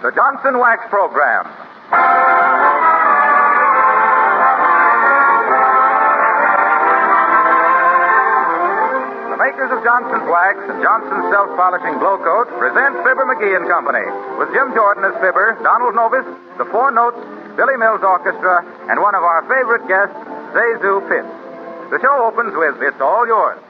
the Johnson Wax Program. The makers of Johnson's Wax and Johnson's Self-Polishing Glow Coat present Fibber McGee and Company, with Jim Jordan as Fibber, Donald Novis, the Four Notes, Billy Mills Orchestra, and one of our favorite guests, Zazu Pitts. The show opens with It's All Yours.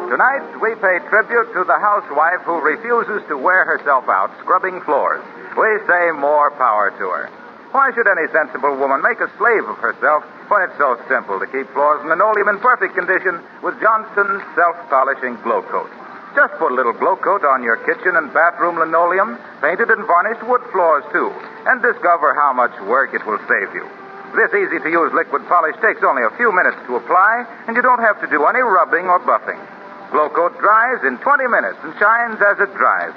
Tonight, we pay tribute to the housewife who refuses to wear herself out scrubbing floors. We say more power to her. Why should any sensible woman make a slave of herself when it's so simple to keep floors and linoleum in perfect condition with Johnson's Self-Polishing Glow Coat? Just put a little glow coat on your kitchen and bathroom linoleum, painted and varnished wood floors, too, and discover how much work it will save you. This easy-to-use liquid polish takes only a few minutes to apply, and you don't have to do any rubbing or buffing. Glow Coat dries in 20 minutes and shines as it dries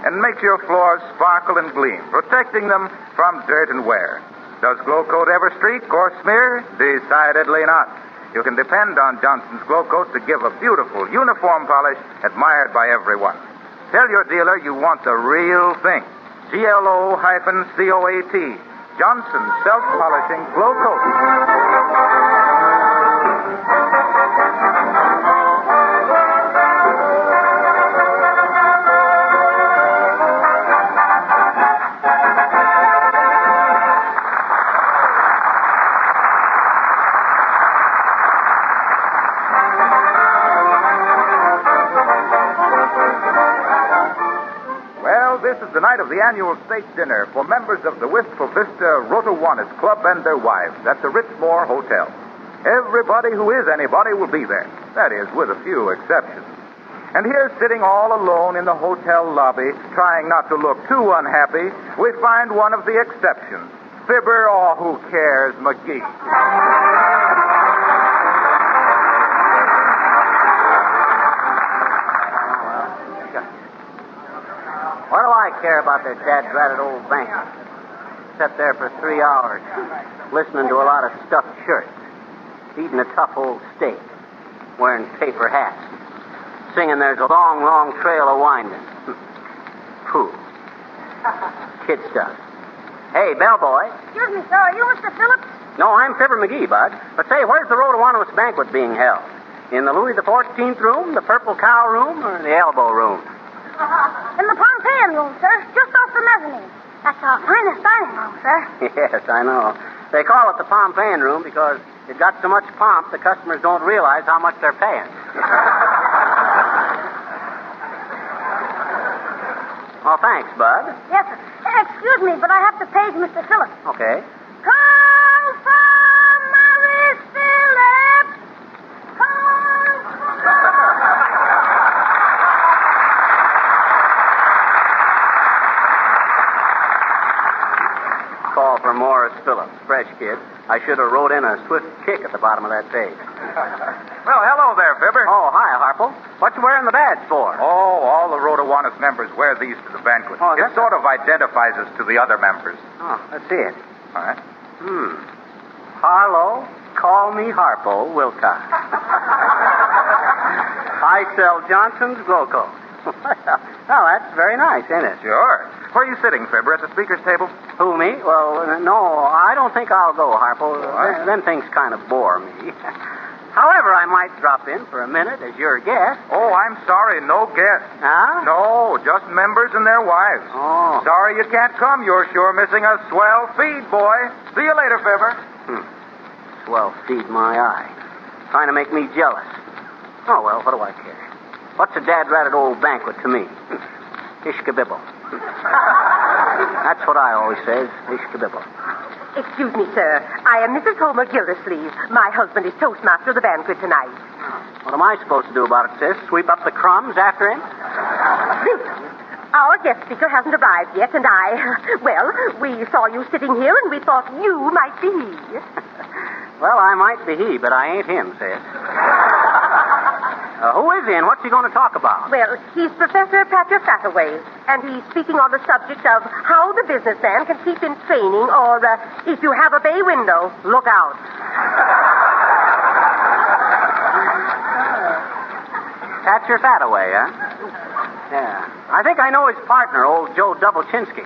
and makes your floors sparkle and gleam, protecting them from dirt and wear. Does Glow Coat ever streak or smear? Decidedly not. You can depend on Johnson's Glow Coat to give a beautiful, uniform polish admired by everyone. Tell your dealer you want the real thing. GLO-COAT. Johnson's Self-Polishing Glow Coat. This is the night of the annual state dinner for members of the Wistful Vista Rotowannis Club and their wives at the Ritzmore Hotel. Everybody who is anybody will be there. That is, with a few exceptions. And here, sitting all alone in the hotel lobby, trying not to look too unhappy, we find one of the exceptions. Fibber, oh, who cares, McGee. What do I care about their dad-ratted old bank? Sat there for 3 hours, listening to a lot of stuffed shirts, eating a tough old steak, wearing paper hats, singing There's a Long, Long Trail of Winding. Pooh. Kid stuff. Hey, bellboy. Excuse me, sir. Are you Mr. Phillips? No, I'm Fibber McGee, bud. But say, where's the Rotowannis banquet being held? In the Louis XIV room, the Purple Cow room, or the Elbow room? In the Pompeian room, sir. Just off the mezzanine. That's our finest dining room, sir. Yes, I know. They call it the Pompeian room because it got so much pomp the customers don't realize how much they're paying. Oh, thanks, bud. Yes, sir. Excuse me, but I have to page Mr. Phillips. Okay. Call for Maurice Phillips! Call for Morris Phillips. Fresh kid. I should have wrote in a swift kick at the bottom of that page. Well, hello there, Fibber. Oh, hi, Harpo. What you wearing the badge for? Oh, all the Rotowannis members wear these to the banquet. Oh, it sort of identifies us to the other members. Oh, let's see it. All right. Harlow, call me Harpo Wilcox. I sell Johnson's Glow Coat. Well, that's very nice, isn't it? Sure. Where are you sitting, Fibber? At the speaker's table? Who, me? Well, no, I don't think I'll go, Harpo. Them things kind of bore me. However, I might drop in for a minute as your guest. Oh, I'm sorry. No guests. Huh? No, just members and their wives. Oh. Sorry you can't come. You're sure missing a swell feed, boy. See you later, Fibber. Swell feed my eye. Trying to make me jealous. Oh, well, what do I care? What's a dad-ratted old banquet to me? Ishkabibble. That's what I always says, ishkabibble. Excuse me, sir. I am Mrs. Homer Gildersleeve. My husband is toastmaster of the banquet tonight. What am I supposed to do about it, sis? Sweep up the crumbs after him? Our guest speaker hasn't arrived yet, and we saw you sitting here, and we thought you might be he. Well, I might be he, but I ain't him, sis. Who is he and what's he going to talk about? Well, he's Professor Patrick Hathaway, and he's speaking on the subject of how the businessman can keep in training, or if you have a bay window, look out. Patrick Hathaway, huh? Yeah. I think I know his partner, old Joe Doublechinsky.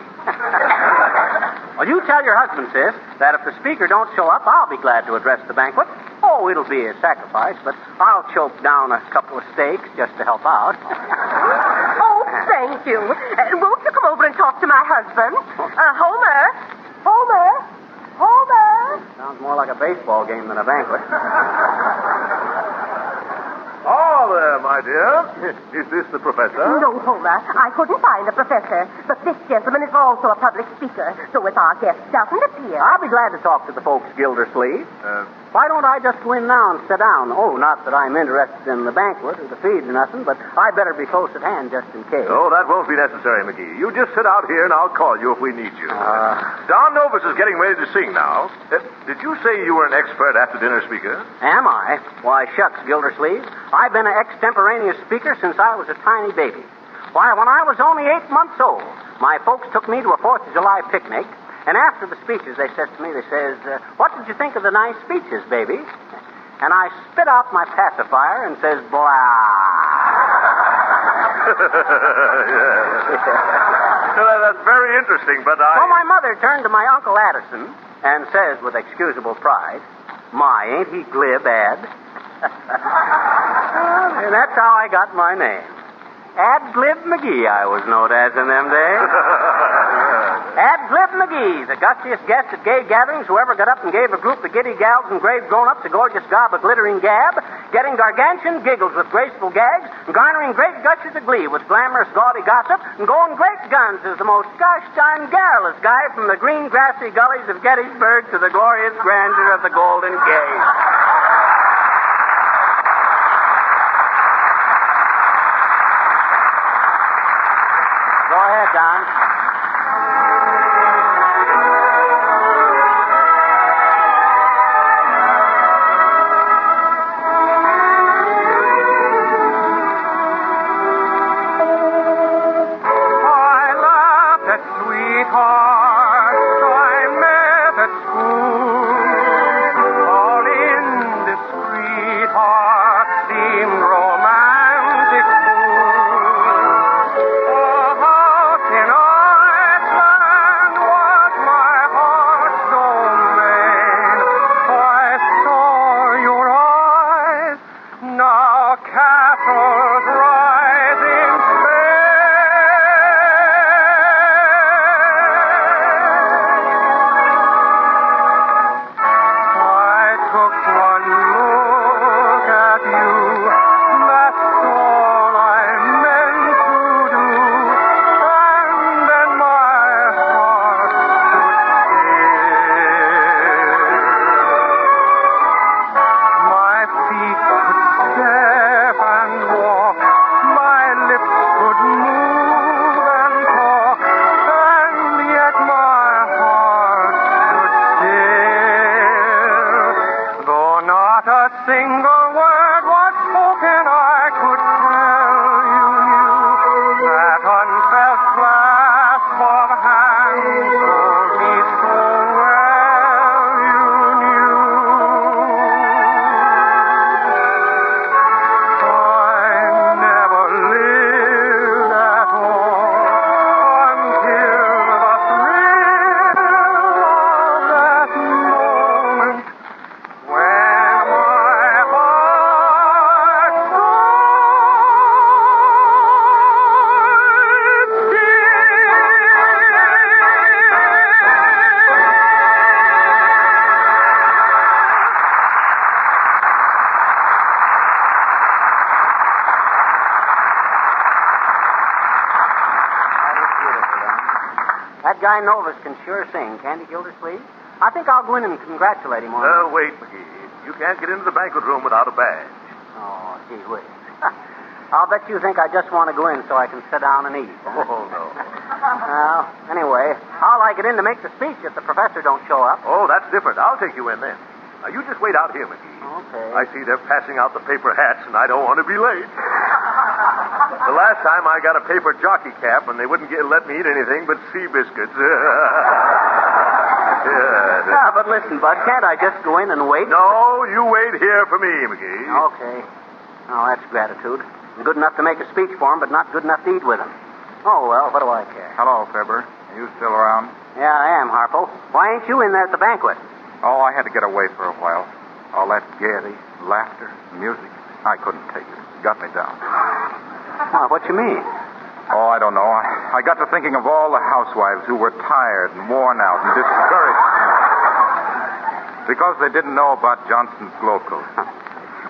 Well, you tell your husband, sis, that if the speaker don't show up, I'll be glad to address the banquet. Oh, it'll be a sacrifice, but I'll choke down a couple of steaks just to help out. Oh, thank you. Won't you come over and talk to my husband? Homer. Sounds more like a baseball game than a banquet. Oh, there, my dear. Is this the professor? No, Homer. I couldn't find a professor. But this gentleman is also a public speaker. So if our guest doesn't appear... I'll be glad to talk to the folks, Gildersleeve. Why don't I just go in now and sit down? Oh, not that I'm interested in the banquet or the feed or nothing, but I better be close at hand just in case. Oh, that won't be necessary, McGee. You just sit out here and I'll call you if we need you. Don Novus is getting ready to sing now. Did you say you were an expert after-dinner speaker? Am I? Why, shucks, Gildersleeve. I've been an extemporaneous speaker since I was a tiny baby. Why, when I was only 8 months old, my folks took me to a 4th of July picnic, and after the speeches, they says to me, what did you think of the nice speeches, baby? And I spit out my pacifier and says, blah. Well, that's very interesting, but So my mother turned to my Uncle Addison and says with excusable pride, my, ain't he glib, Ad? And that's how I got my name. Ad Glib McGee, I was known as in them days. Ad Glib McGee, the gustiest guest at gay gatherings who ever got up and gave a group of giddy gals and grave grown-ups a gorgeous gob of glittering gab, getting gargantuan giggles with graceful gags, and garnering great gushes of glee with glamorous gaudy gossip, and going great guns as the most gosh darn garrulous guy from the green grassy gullies of Gettysburg to the glorious grandeur of the Golden Gate. Go ahead, Don. I laughed at sweethearts I met at school. All indiscreet hearts seemed romantic fools. Oh, out in Iceland was my heart's domain. I saw your eyes, now castles rise in Spain. I took one look at you, that's all I meant to do, and then my heart stood still. My feet could step and walk, my lips could move and talk, and yet my heart stood still. Though not a single word was spoken, I could tell you knew that unfelt clasp of hands told me so well you knew. I never lived at all until the thrill of that moment when my heart That guy Novus can sure sing, can't he, Gildersleeve? I think I'll go in and congratulate him on that. wait, McGee. You can't get into the banquet room without a badge. Oh, gee whiz. I'll bet you think I just want to go in so I can sit down and eat. Oh, no. Well, anyway, how'll I get in to make the speech if the professor don't show up? Oh, that's different. I'll take you in then. Now, you just wait out here, McGee. Okay. I see they're passing out the paper hats, and I don't want to be late. The last time I got a paper jockey cap, and they wouldn't let me eat anything but sea biscuits. Yeah, but listen, Bud, can't I just go in and wait? No, you wait here for me, McGee. Okay. Oh, that's gratitude. Good enough to make a speech for him, but not good enough to eat with him. Oh, well, what do I care? Hello, Fibber. Are you still around? Yeah, I am, Harpo. Why ain't you in there at the banquet? Oh, I had to get away for a while. All that gaiety, laughter, music. I couldn't take it. It got me down. Well, what you mean? Oh, I don't know. I got to thinking of all the housewives who were tired and worn out and discouraged because they didn't know about Johnson's glow coat.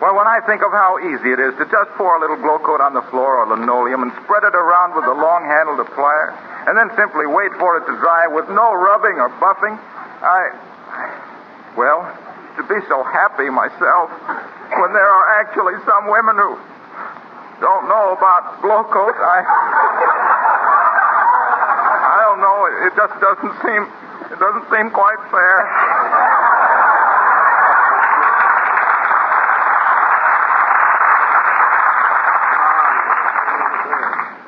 Well, when I think of how easy it is to just pour a little glow coat on the floor or linoleum and spread it around with a long-handled applier and then simply wait for it to dry with no rubbing or buffing, well, to be so happy myself when there are actually some women who don't know about glow coat, I don't know. It just doesn't seem quite fair.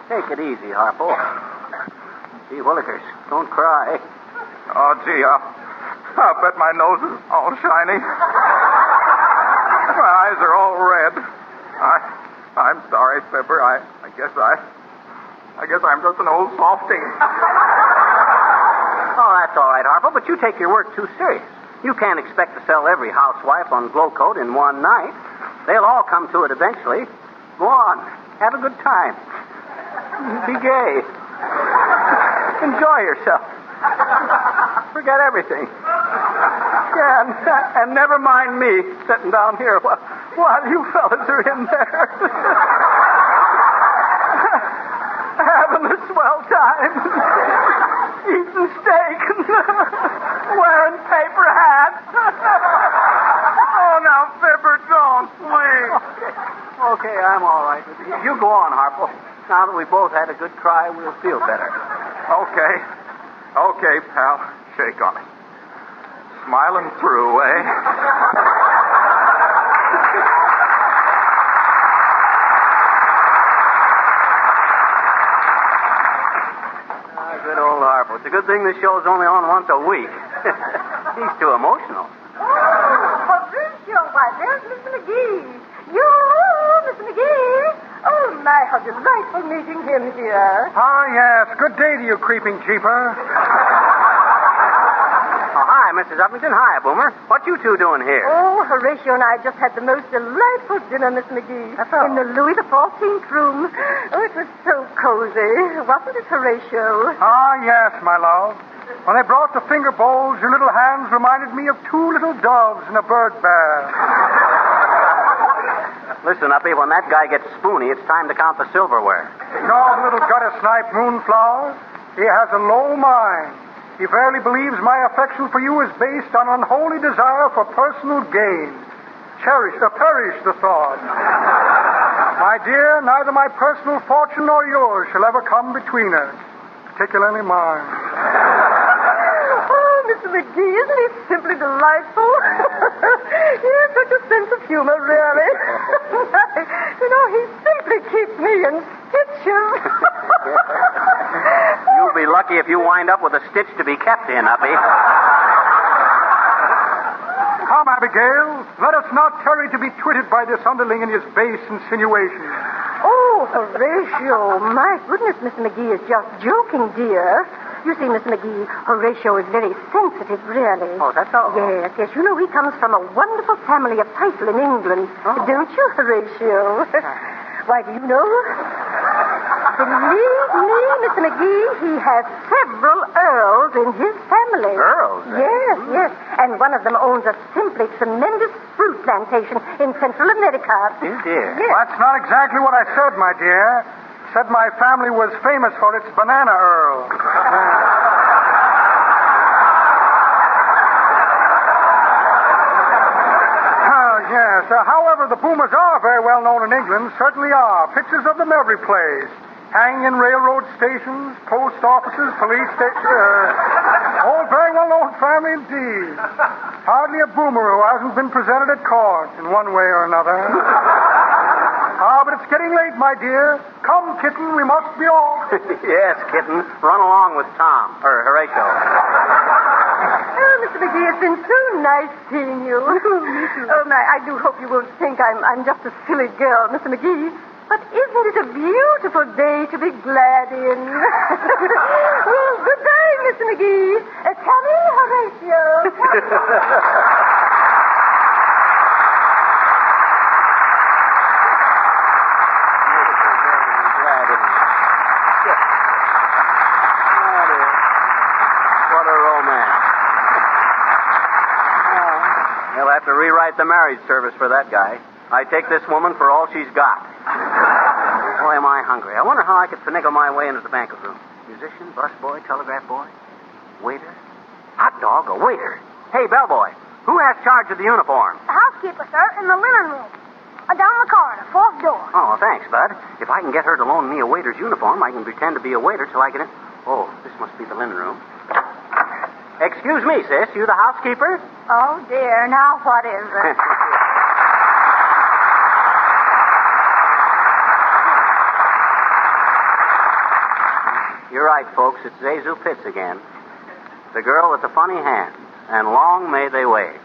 Take it easy, Harpo. Gee willikers, don't cry. Oh, gee, I'll bet my nose is all shiny. My eyes are all red. I'm sorry, Fibber. I guess I'm just an old softy. Oh, that's all right, Harpo, but you take your work too serious. You can't expect to sell every housewife on glow coat in one night. They'll all come to it eventually. Go on. Have a good time. Be gay. Enjoy yourself. Forget everything. Yeah, and never mind me sitting down here while you fellas are in there. Having a swell time. Eating steak and wearing paper hats. Oh, now, Fibber, don't, please. Okay, I'm all right. You go on, Harpo. Now that we both had a good cry, we'll feel better. Okay, pal. Shake on it. Smiling through, eh? Good old Harpo. It's a good thing this show's only on once a week. He's too emotional. Why, there's Mr. McGee. Mr. McGee. Oh, my, how delightful meeting him here. Ah, yes. Good day to you, creeping cheaper. Oh, hi, Mrs. Uppington. Hi, Boomer. What you two doing here? Oh, Horatio and I just had the most delightful dinner, Miss McGee. That's all. In the Louis XIV room. Oh, it was so cozy. Wasn't it, Horatio? Ah, yes, my love. When they brought the finger bowls, your little hands reminded me of two little doves in a bird bath. Listen, Uppy, when that guy gets spoony, it's time to count the silverware. No, little gutter snipe moonflower. He has a low mind. He verily believes my affection for you is based on unholy desire for personal gain. Perish the thought. My dear, neither my personal fortune nor yours shall ever come between us, particularly mine. Oh, Mr. McGee, isn't he simply delightful? He has such a sense of humor, really. You know, he simply keeps me in stitches. You'll be lucky if you wind up with a stitch to be kept in, Uppy. Come, Abigail, let us not tarry to be twitted by this underling and his base insinuations. Oh, Horatio, my goodness, Mr. McGee is just joking, dear. You see, Mr. McGee, Horatio is very sensitive, really. Oh, that's all? Yes. You know, he comes from a wonderful family of title in England. Oh. Don't you, Horatio? Why, do you know? Believe me, Mr. McGee, he has several earls in his family. Earls? Yes. And one of them owns a simply tremendous fruit plantation in Central America. Dear. Yes. That's not exactly what I said, my dear. Said my family was famous for its banana earl. Yes. However, the boomers are very well known in England, certainly are. Pictures of them every place. Hanging in railroad stations, post offices, police stations. Oh, very well known family indeed. Hardly a boomer who hasn't been presented at court in one way or another. But it's getting late, my dear. Come, kitten, we must be off. Yes, kitten. Run along with Tom, or Horatio. Oh, Mr. McGee, it's been so nice seeing you. Oh, I do hope you won't think I'm just a silly girl, Mr. McGee. But isn't it a beautiful day to be glad in? Well, goodbye, Mr. McGee. Come in, Horatio. What a romance. You'll have to rewrite the marriage service for that guy. I take this woman for all she's got. Boy, am I hungry. I wonder how I could finagle my way into the banquet room. Musician, busboy, telegraph boy, waiter, hot dog, a waiter. Hey, bellboy, who has charge of the uniform? The housekeeper, sir, in the linen room. Down the corridor, fourth door. Oh, thanks, Bud. If I can get her to loan me a waiter's uniform, I can pretend to be a waiter till I get in. Oh, this must be the linen room. Excuse me, sis. You the housekeeper? Oh, dear. Now what is it? You're right, folks. It's Zazu Pitts again. The girl with the funny hands. And long may they wave.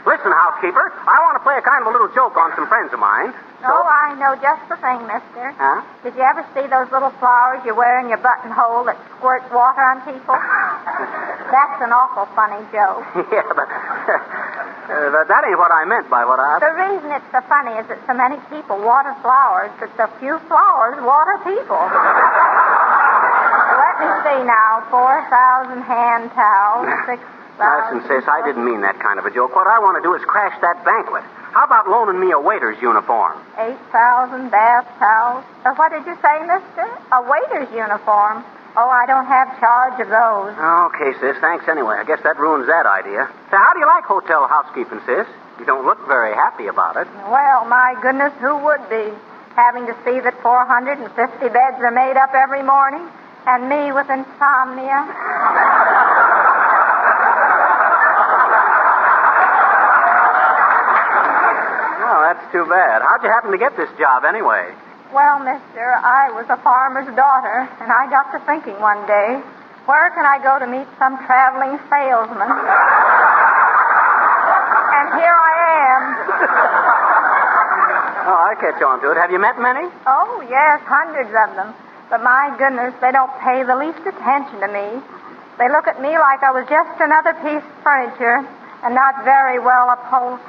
Listen, housekeeper, I want to play a kind of a little joke on some friends of mine. Oh, I know just the thing, mister. Huh? Did you ever see those little flowers you wear in your buttonhole that squirt water on people? That's an awful funny joke. Yeah, but that ain't what I meant by what I... The reason it's so funny is that so many people water flowers, but so few flowers water people. Let me see now. 4,000 hand towels, 6,000... Listen, sis, I didn't mean that kind of a joke. What I want to do is crash that banquet. How about loaning me a waiter's uniform? 8,000 bath towels. What did you say, mister? A waiter's uniform. Oh, I don't have charge of those. Okay, sis, thanks anyway. I guess that ruins that idea. So how do you like hotel housekeeping, sis? You don't look very happy about it. Well, my goodness, who would be? Having to see that 450 beds are made up every morning, and me with insomnia. Well, that's too bad. How'd you happen to get this job anyway? Well, mister, I was a farmer's daughter, and I got to thinking one day, where can I go to meet some traveling salesman? And here I am. Oh, I catch on to it. Have you met many? Oh, yes, hundreds of them. But my goodness, they don't pay the least attention to me. They look at me like I was just another piece of furniture and not very well upholstered.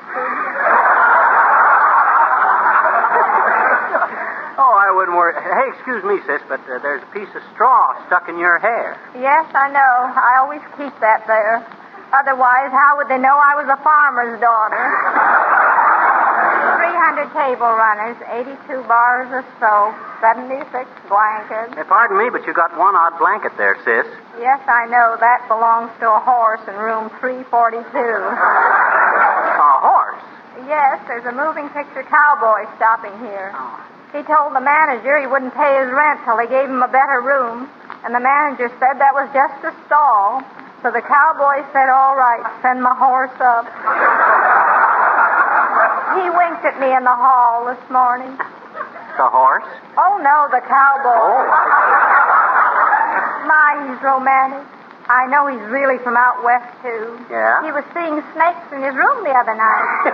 Oh, I wouldn't worry. Hey, excuse me, sis, but there's a piece of straw stuck in your hair. Yes, I know. I always keep that there. Otherwise, how would they know I was a farmer's daughter? 300 table runners, 82 bars of soap, 76 blankets. Hey, pardon me, but you got one odd blanket there, sis. Yes, I know. That belongs to a horse in room 342. A horse? Yes, there's a moving picture cowboy stopping here. Oh. He told the manager he wouldn't pay his rent till they gave him a better room, and the manager said that was just a stall. So the cowboy said, all right, send my horse up. He winked at me in the hall this morning. The horse? Oh, no, the cowboy. Oh. My, he's romantic. I know he's really from out west, too. Yeah? He was seeing snakes in his room the other night.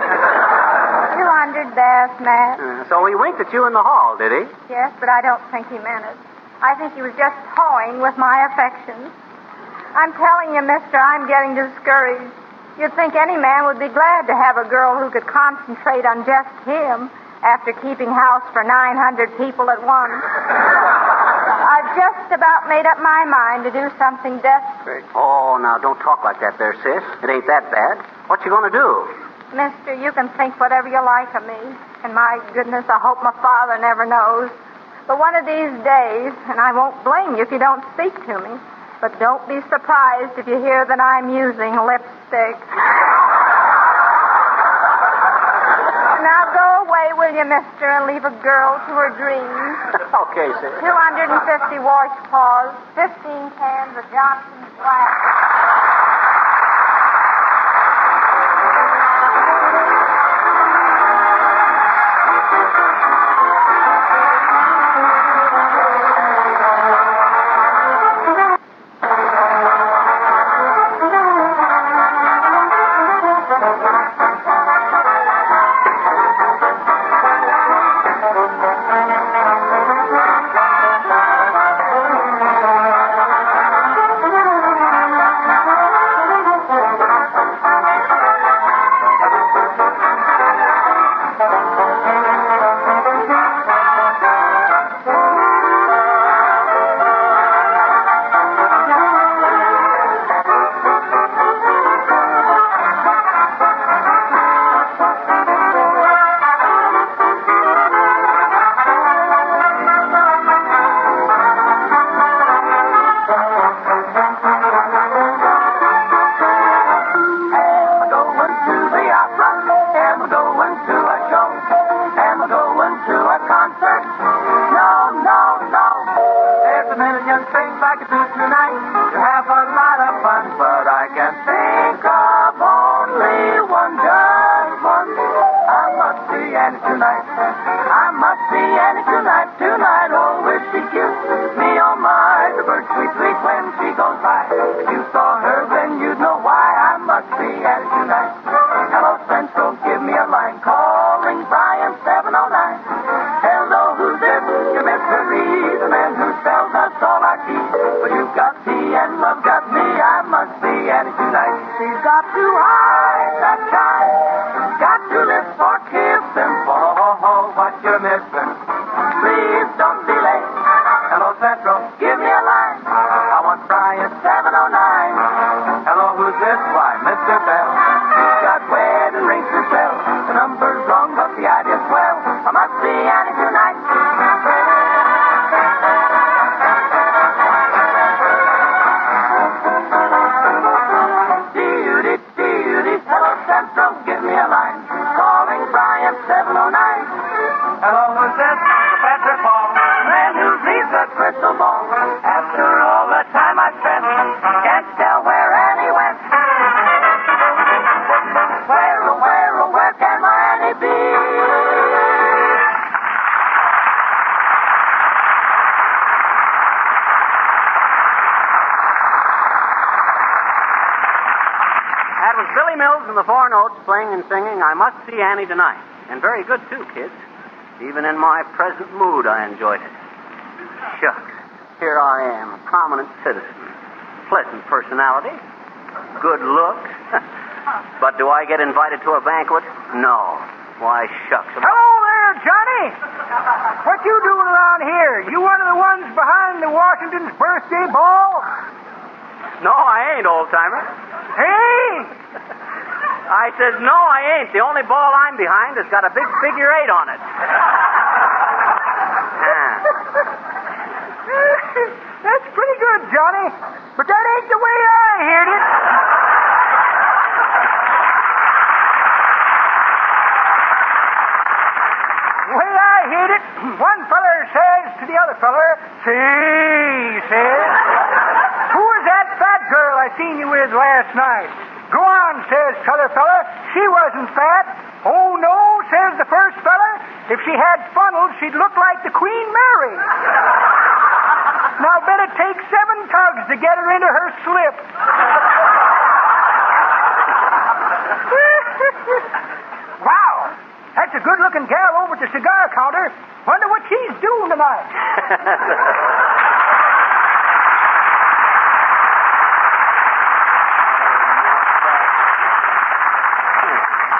200 bath mats. So he winked at you in the hall, did he? Yes, but I don't think he meant it. I think he was just toying with my affections. I'm telling you, mister, I'm getting discouraged. You'd think any man would be glad to have a girl who could concentrate on just him after keeping house for 900 people at once. I've just about made up my mind to do something desperate. Oh, now, don't talk like that there, sis. It ain't that bad. What you gonna do? Mister, you can think whatever you like of me. And my goodness, I hope my father never knows. But one of these days, and I won't blame you if you don't speak to me, but don't be surprised if you hear that I'm using lipstick. Now go away, will you, mister, and leave a girl to her dreams. Okay, sis. 250 washcloths, 15 cans of Johnson's glass. Playing and singing, I Must See Annie Tonight. And very good, too, kids. Even in my present mood, I enjoyed it. Shucks. Here I am, a prominent citizen. Pleasant personality. Good looks. But do I get invited to a banquet? No. Why, shucks. Hello there, Johnny. What you doing around here? You one of the ones behind the Washington's birthday ball? No, I ain't, old-timer. Hey! I says, no, I ain't. The only ball I'm behind has got a big figure 8 on it. That's pretty good, Johnny. But that ain't the way I heard it. The way I heard it, one feller says to the other feller, see, says, who was that fat girl I seen you with last night? Go on, says t'other fella. She wasn't fat. Oh, no, says the first fella. If she had funnels, she'd look like the Queen Mary. Now, bet it takes 7 tugs to get her into her slip. Wow, that's a good-looking gal over at the cigar counter. Wonder what she's doing tonight.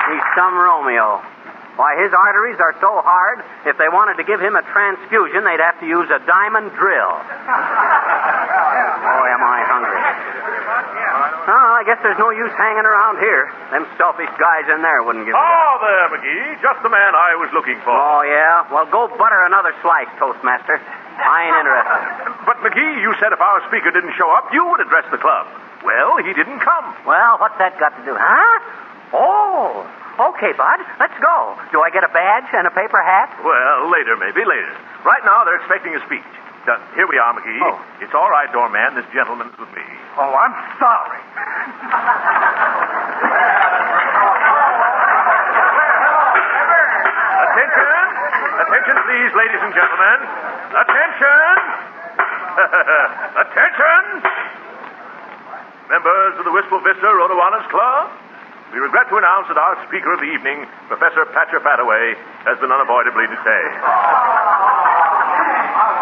He's some Romeo. Why, his arteries are so hard, if they wanted to give him a transfusion, they'd have to use a diamond drill. Oh, am I hungry. Well, I guess there's no use hanging around here. Them selfish guys in there wouldn't give me Oh, there, McGee. Just the man I was looking for. Oh, yeah? Well, go butter another slice, Toastmaster. I ain't interested. But, McGee, you said if our speaker didn't show up, you would address the club. Well, he didn't come. Well, what's that got to do? Huh? Oh, okay, Bud. Let's go. Do I get a badge and a paper hat? Well, later, maybe, later. Right now, they're expecting a speech. Here we are, McGee. Oh. It's all right, doorman. This gentleman's with me. Oh, I'm sorry. Attention, please, ladies and gentlemen. Attention! Attention! Members of the Wistful Vista Rhodowanas Club, we regret to announce that our speaker of the evening, Professor Patcher Fataway, has been unavoidably detained.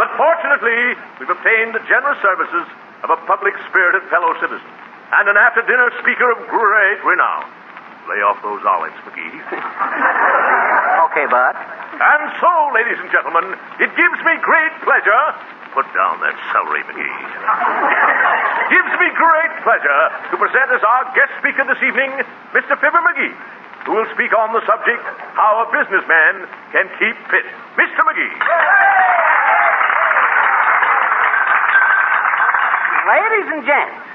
But fortunately, we've obtained the generous services of a public-spirited fellow citizen and an after-dinner speaker of great renown. Lay off those olives, McGee. Okay, Bud. And so, ladies and gentlemen, it gives me great pleasure. Put down that celery, McGee. It gives me great pleasure to present as our guest speaker this evening, Mr. Fibber McGee, who will speak on the subject, how a businessman can keep fit. Mr. McGee. Ladies and gents,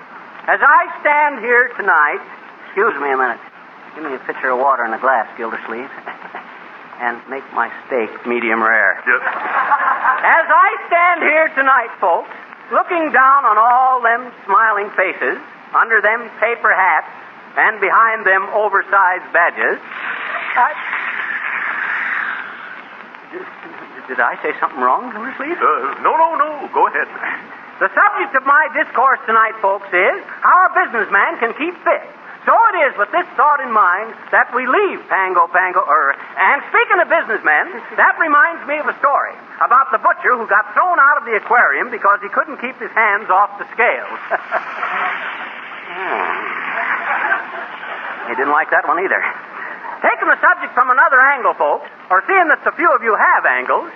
as I stand here tonight, excuse me a minute. Give me a pitcher of water in a glass, Gildersleeve. And make my steak medium rare. Yes. As I stand here tonight, folks, looking down on all them smiling faces, under them paper hats, and behind them oversized badges, Did I say something wrong, Gildersleeve? No. Go ahead. The subject of my discourse tonight, folks, is how a businessman can keep fit. So it is with this thought in mind that we leave Pango. And speaking of businessmen, that reminds me of a story about the butcher who got thrown out of the aquarium because he couldn't keep his hands off the scales. He didn't like that one either. Taking the subject from another angle, folks, or seeing that so few of you have angles,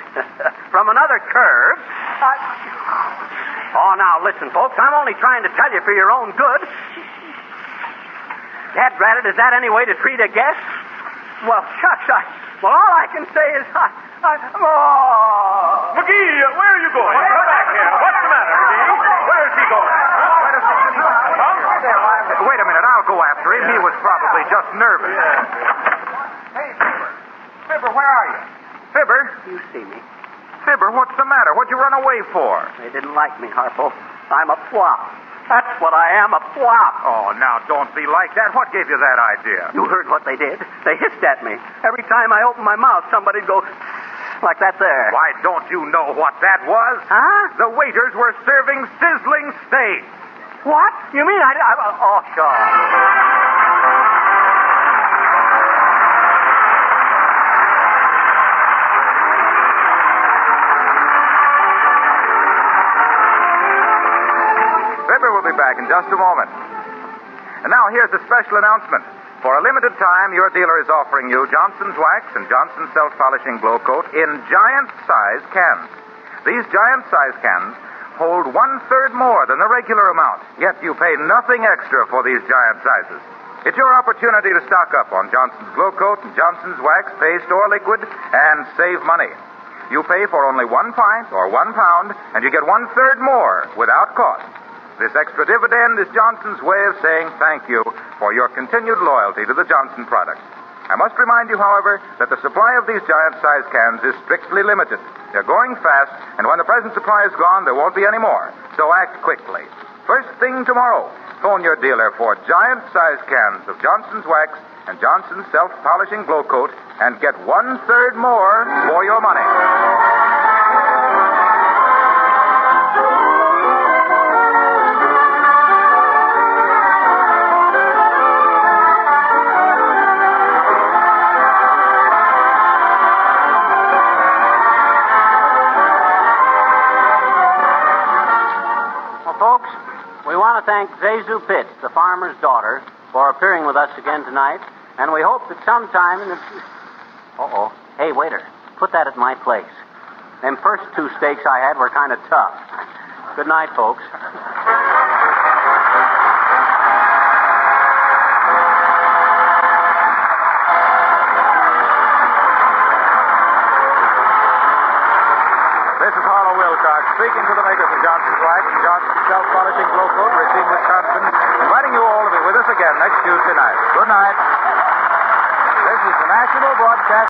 from another curve. Oh, now listen, folks, I'm only trying to tell you for your own good. Daddratted, is that any way to treat a guest? Well, shucks, all I can say is McGee, where are you going? Come back here. What's the matter, McGee? Where is he going? Wait a minute, I'll go after him. He was probably just nervous. Hey, Fibber. Fibber, where are you? Fibber? You see me. Fibber, what's the matter? What'd you run away for? They didn't like me, Harpo. I'm a flop. That's what I am, a flop. Oh, now, don't be like that. What gave you that idea? You heard what they did. They hissed at me. Every time I opened my mouth, somebody'd go like that there. Why, don't you know what that was? Huh? The waiters were serving sizzling steaks. What? You mean oh, sure. Fibber will be back in just a moment. And now here's a special announcement. For a limited time, your dealer is offering you Johnson's Wax and Johnson's Self-Polishing Glow Coat in giant-size cans. These giant-size cans hold 1/3 more than the regular amount, yet you pay nothing extra for these giant sizes. It's your opportunity to stock up on Johnson's Glow Coat and Johnson's Wax, paste or liquid, and save money. You pay for only 1 pint or 1 pound, and you get 1/3 more without cost. This extra dividend is Johnson's way of saying thank you for your continued loyalty to the Johnson product. I must remind you, however, that the supply of these giant-sized cans is strictly limited. They're going fast, and when the present supply is gone, there won't be any more. So act quickly. First thing tomorrow, phone your dealer for giant-sized cans of Johnson's Wax and Johnson's Self-Polishing Glow Coat and get 1/3 more for your money. Thank Zazu Pitts, the farmer's daughter, for appearing with us again tonight, and we hope that sometime in the... Hey, waiter, put that at my place. Them first 2 steaks I had were kind of tough. Good night, folks. This is Harlow Wilcox speaking to the makers of Johnson's Wax and Johnson's Self-Polishing Glow Coat, Racine, Wisconsin, inviting you all to be with us again next Tuesday night. Good night. This is the National Broadcast